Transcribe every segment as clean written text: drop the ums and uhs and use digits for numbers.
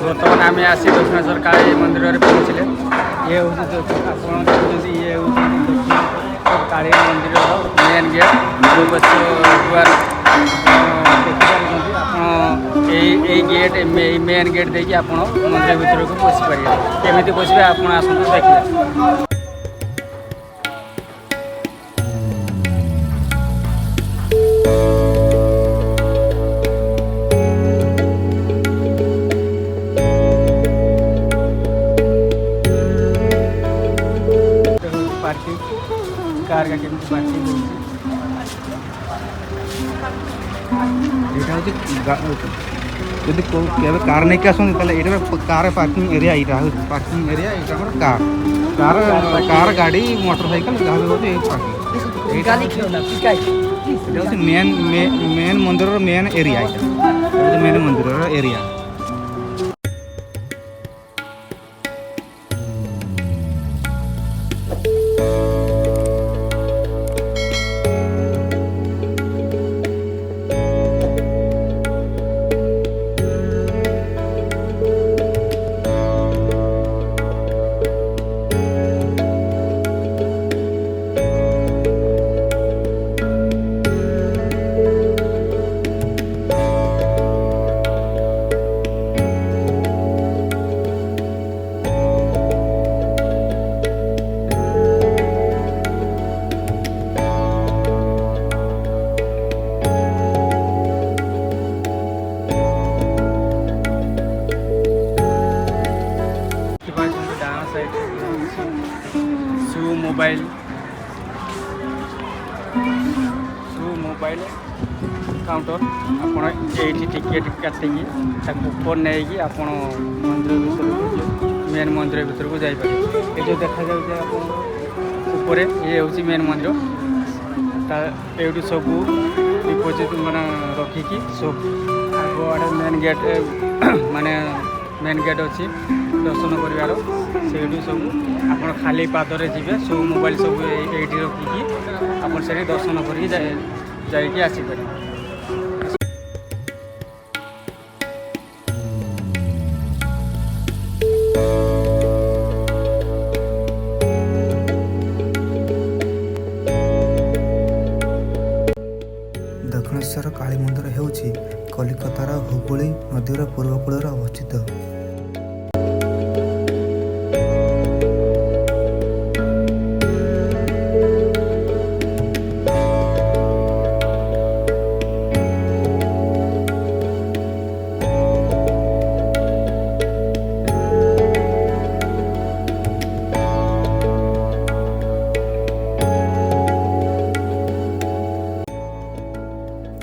बर्तमान आम आसी दक्षिणेश्वर काली मंदिर में पहुँचले। ये हूँ आप देखते ये हूँ दक्षिणेश्वर काली मंदिर मेन गेट द्वार देखिए गेट मेन गेट देखिए आप मंदिर भर को पशि पारे केमी पशे आप आसतु देखिए। पार्किंग कार का केमती पार्किंग यहाँ हूँ जब कार नहीं आस कार पार्किंग एरिया यहाँ पार्किंग एरिया यहाँ कार कार कार गाड़ी मोटरसाइकिल जहाँ भी होती पार्किंग मेन मेन मंदिर मेन एरिया मेन मंदिर एरिया। मोबाइल काउंटर आपड़ ये टिकेट काटिकी ऊपर नहीं आप मंदिर भर मेन मंदिर भर को जापर ये जो देखा जाए ऊपर ये हूँ मेन मंदिर ये सब डिपोजिट मैंने रखिकी सब आग आड़े मेन गेट माने मेन गेट अच्छी दर्शन करार से सब आप खाली पादरे जी सब मोबाइल सब ये रखिकी आप दर्शन करके जाइए आसपर। दक्षिणेश्वर काली मंदिर ହେଉଛି କଲିକତାର ହୁଗୁଳି ନଦୀର ପୂର୍ବ କୂଳରେ ଅବସ୍ଥିତ।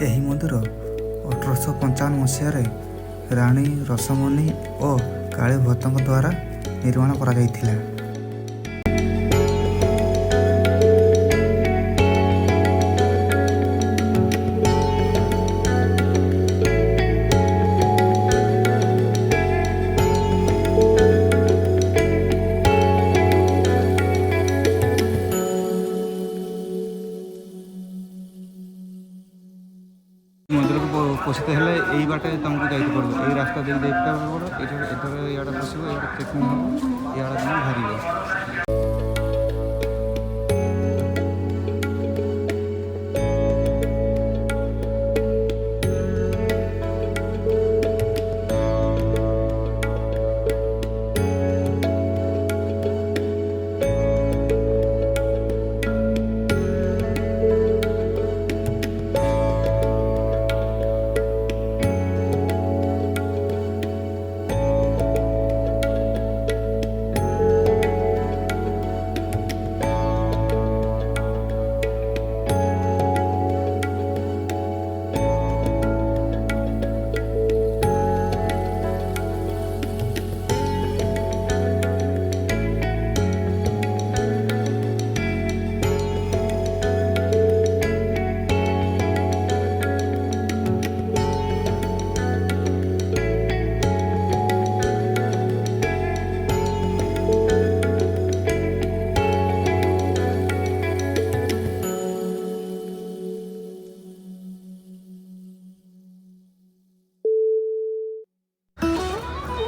ଏହି ମନ୍ଦିର 1855 ମସିହାରେ ରାଣୀ ରସମଣୀ ଓ କାଳୀଭଟ୍ଟଙ୍କ ଦ୍ୱାରା ନିର୍ମାଣ କରାଯାଇଥିଲା। मंदिर को पोषित हेले यही बाटे तुमको जाइए पड़ो यही रास्ता देख देखते पड़ो इधर इे पशु चेकिंग हम इे तुम बाहर।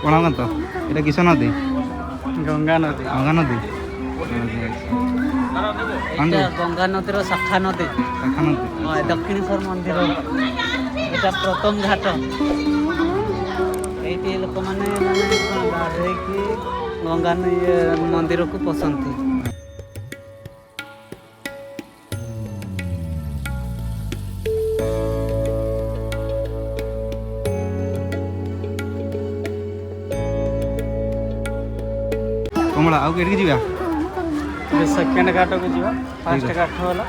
କଣାକାନ୍ତ এটা কিশোর নদী ଗଙ୍ଗା ନଦୀ। ଗଙ୍ଗା ନଦୀ এটা গঙ্গা নদীর শাখা নদী ଶାଖା ନଦୀ দক্ষিণেশ্বর মন্দির এটা প্রথম ঘাট এইটি ଲୋକମାନେ ଗାଧେଇକି ଗଙ୍ଗା ମନ୍ଦିରକୁ ପଶନ୍ତି। କମଳା ଆଉ କେଠିକି ଯିବା ସେକେଣ୍ଡ ଘାଟକୁ ଯିବା। ଫାର୍ଷ୍ଟ ଘାଟ ହେଲା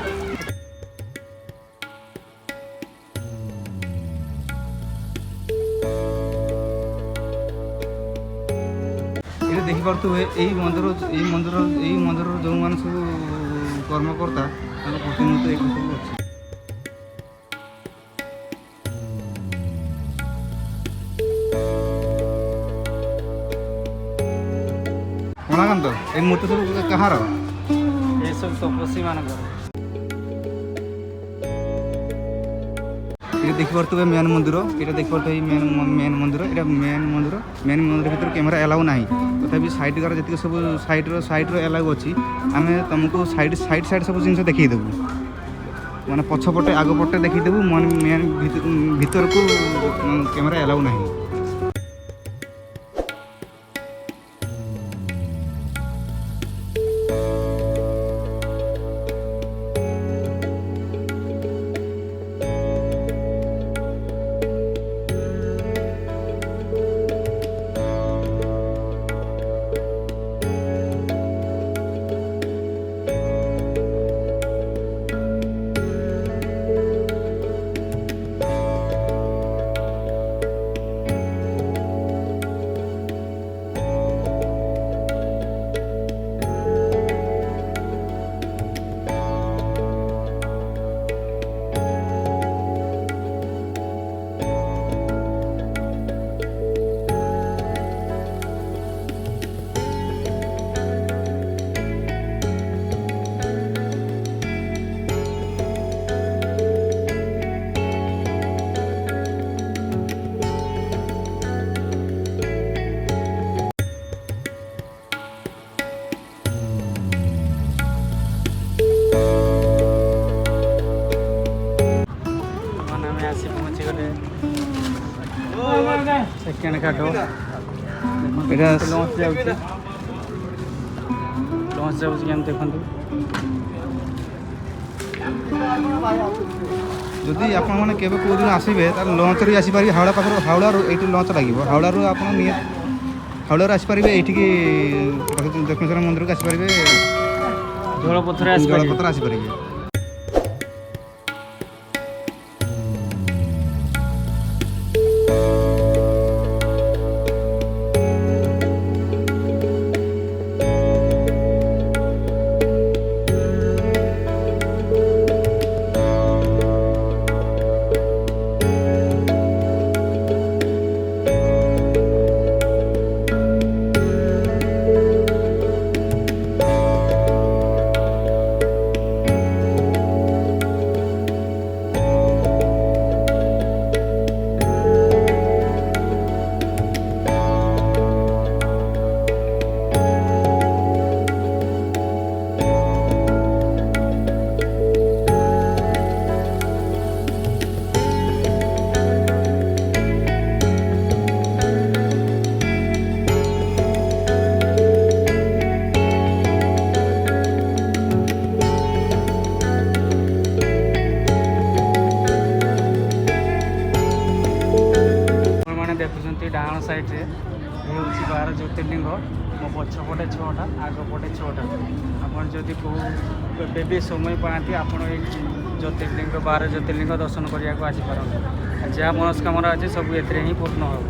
ଏଠି ଦେଖିପାରୁଥିବେ ଏଇ ମନ୍ଦିରର ଯେଉଁମାନେ ସବୁ କର୍ମକର୍ତ୍ତା ତାଙ୍କ ପ୍ରତିମୂର୍ତ୍ତି ଏଠି ସବୁ ଅଛି। କଣାକାନ୍ତ ଏଇ ମୂର୍ତ୍ତି ସବୁ କାହାର? ଏସବୁ ତପସ୍ୱୀମାନଙ୍କର। এটা ଦେଖିପାରୁଥିବେ ମେନ୍ ମନ୍ଦିର এটা ଦେଖିପାରୁଥିବେ ମେନ୍ ମନ୍ଦିର এটা ମେନ୍ ମନ୍ଦିର ଭିତରେ କ୍ୟାମେରା ଏଲାଉ ନାହିଁ। ତଥାପି ସାଇଡ଼୍ର ଯେତିକି ସବୁ ସାଇଡ଼୍ର ଏଲାଉ ଅଛି ଆମେ ତୁମକୁ ସାଇଡ଼୍ ସବୁ ଜିନିଷ ଦେଖେଇଦେବୁ। ମାନେ ପଛପଟେ ଆଗପଟେ ଦେଖେଇଦେବୁ ମେନ୍ ଭିତରକୁ କ୍ୟାମେରା ଏଲାଉ ନାହିଁ। ଆମେ ଆସି ପହଞ୍ଚିଗଲେ ସେକେଣ୍ଡ ଘାଟ। এটা ଲଞ୍ଚ ଯାଉଛି କେମିତି ଦେଖନ୍ତୁ। ଯଦି ଆପଣମାନେ କେବେ କେଉଁ ଦିନ ଆସିବେ ତାହେଲେ ଲଞ୍ଚରେ ଆସିପାରିବେ। ହାୱଡ଼ା ପାଖରୁ ହାୱଡ଼ାରୁ ଏଇଠି ଲଞ୍ଚ ଲାଗିବ। ହାୱଡ଼ାରୁ ଆପଣ ହାୱଡ଼ାରୁ ଆସିପାରିବେ ଏଇଠିକି ଦକ୍ଷିଣେଶ୍ୱର ମନ୍ଦିରକୁ ଆସିପାରିବେ। ଜଳପଥରେ ଆସିପାରିବେ। ଜଳପଥର ଆସିପାରିବେ। ଦେଖୁଛନ୍ତି ଡାହାଣ ସାଇଡ଼୍ରେ ହେଉଛି 12 ଜ୍ୟୋତିର୍ଲିଙ୍ଗ। ମୋ ପଛପଟେ 6ଟା, ଆଗପଟେ 6ଟା। ଆପଣ ଯଦି କେବେ ବି ସମୟ ପାଆନ୍ତି ଆପଣ ଏଇ ଜ୍ୟୋତିର୍ଲିଙ୍ଗ 12 ଜ୍ୟୋତିର୍ଲିଙ୍ଗ ଦର୍ଶନ କରିବାକୁ ଆସିପାରନ୍ତି। ଯାହା ମନସ୍କାମନା ଅଛି ସବୁ ଏଥିରେ ହିଁ ପୂର୍ଣ୍ଣ ହେବ।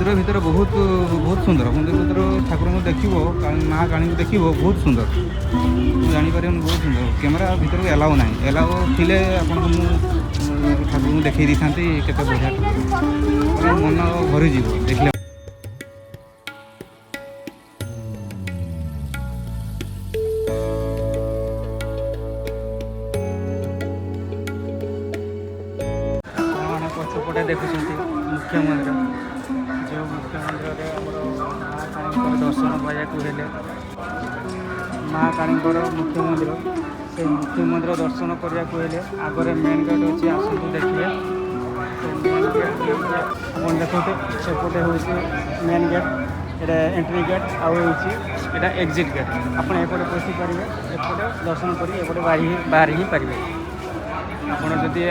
मंदिर भितर बहुत बहुत सुंदर मंदिर भितर ठाकुर को देखिए माँ काली को देखिए बहुत सुंदर जापर बहुत सुंदर कैमेरा भितर को एलाउ ना एलाउ थे आपको ठाकुर को देखी था केते बढ़िया मन भरीज देखले पछपटे देखुं मुख्य मंदिर जो मुख्य मंदिर माँ काली दर्शन पाइबा हेले माँ काली मुख्य मंदिर से मुख्य मंदिर दर्शन करने हेले आगे मेन गेट अच्छी आसतु देखिए मेन गेट आप देखते सेपटे हूँ मेन गेट ये एंट्री गेट आउटा एक्जिट गेट आप एपटे पशि पारे एपटे दर्शन कर बाहर ही पारे आपड़ जदि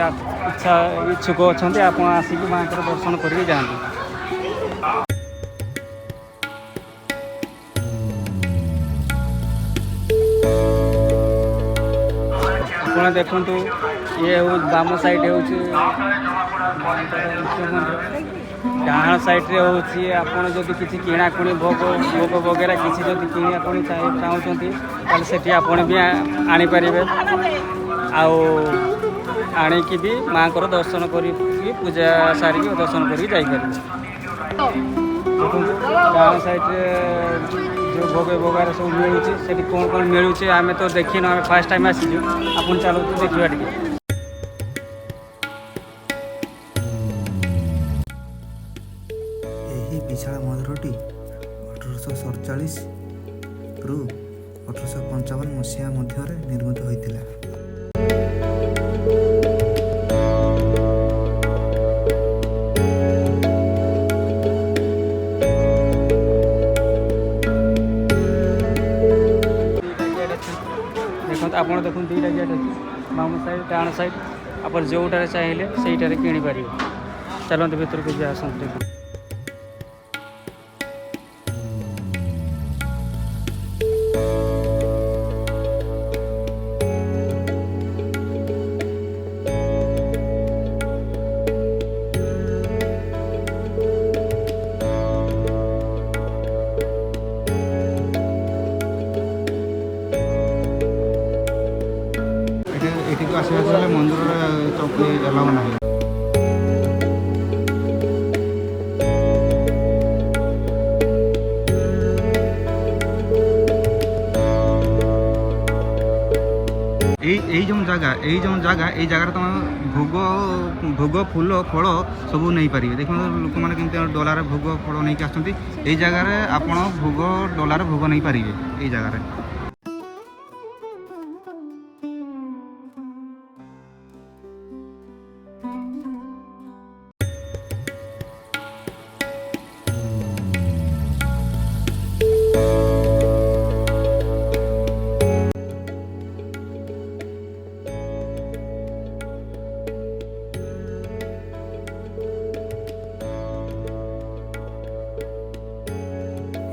इच्छा इच्छुक अच्छा आप आसिक माँ दर्शन करके जाते आप देखु ये बाम साइड हूँ डाण सैड्रे हूँ आपड़ जदि किसी किणाकुणी भोग भोग वगैरह किसी जदि किणाकुणी चाहते से आपड़ भी आनीपर आणिकी भी माँ को दर्शन कर पूजा सारिकी दर्शन करके डाण साइड्रे जो भोग वगैरह सब मिलूँ से कौन कौन मिलूँ आम तो देखी ना फास्ट टाइम आसीचु आप चलते देखा टे विशाल मंदिरटी 1847 रु 1855 मसीहा मध्य निर्मित होता। देखो आप देखो दुईटा गेट अच्छी बाम साइड डाण साइड आप जोटार चाहिए सहीटार किपर चलते भर को जा देख आसला मंदिर चौकी एलाउ ना जो जगह ये जगह तुम भोग भोग फूल फल सब नहीं पारे देख लोक मैंने कमी डलार भोग फल नहीं आसती ये जगह आप भोग डलार भोग नहीं पारे ये जगह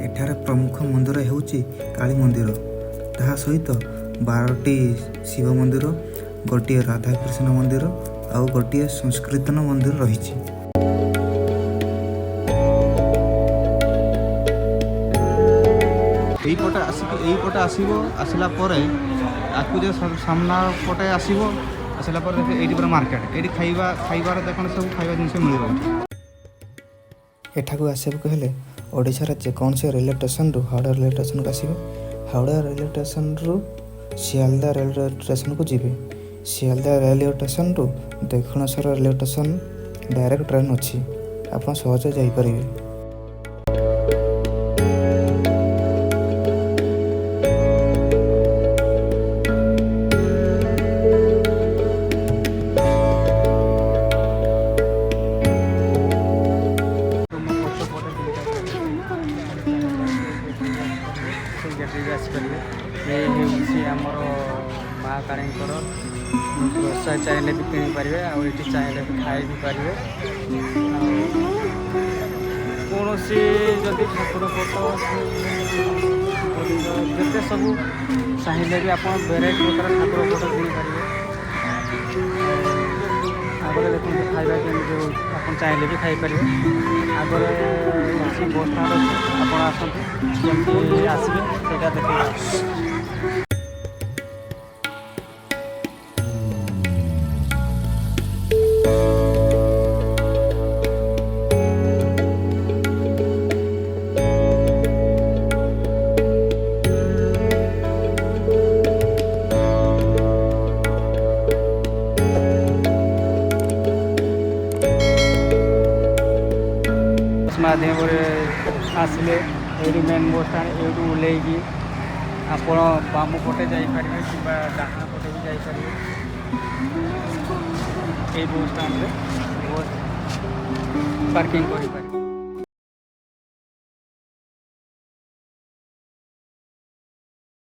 एठार प्रमुख मंदिर होउची काली मंदिर ता सहित 12टी शिव मंदिर गोटे राधाकृष्ण मंदिर आउ गोटे संस्कृतन मंदिर रही। यहीपटे आसला आपको जो सामना पटे आसला ये मार्केट ये खाइबार देखो सब खाଇବା जिनस मिल एठाकू आसबाक हेले ओडिशार जेकोसी रेलवे स्टेशन रु हावड़ा रेलवे स्टेशन को आसबे हावड़ा रेलवे स्टेशन रु सियालदा रेलवे स्टेशन को जीवे सियालदा रेलवे स्टेशन रु Dakshineswar railway station direct train अच्छी आप सहज जापर। ये आमर माँ काली प्रसाद चाहिए भी किनीपर आए चाहिए भी खाई भी पारे कौन जदि ठाकुर फोटो जिते सब चाहिए भी आप भेराइट प्रकार ठाकुर फोटो किनीपर आगे देखते खाଇବା केमी आप चाहिए भी खाईपर आगे ଏଠି ବସ୍ ଷ୍ଟାଣ୍ଡ ଅଛି ଆପଣ ଆସନ୍ତୁ କେମିତି ଆସିବେ ସେଇଟା ଦେଖେଇବେ। ମାଧ୍ୟମରେ ଆସିଲେ ଏଇଠି ମେନ୍ ବସ୍ ଷ୍ଟାଣ୍ଡ ଏଇଠୁ ଓହ୍ଲେଇକି ଆପଣ ବାମ ପଟେ ଯାଇପାରିବେ କିମ୍ବା ଡାହାଣ ପଟେ ବି ଯାଇପାରିବେ। ଏଇ ବସ୍ ଷ୍ଟାଣ୍ଡରେ ବସ୍ ପାର୍କିଂ କରିପାରିବେ।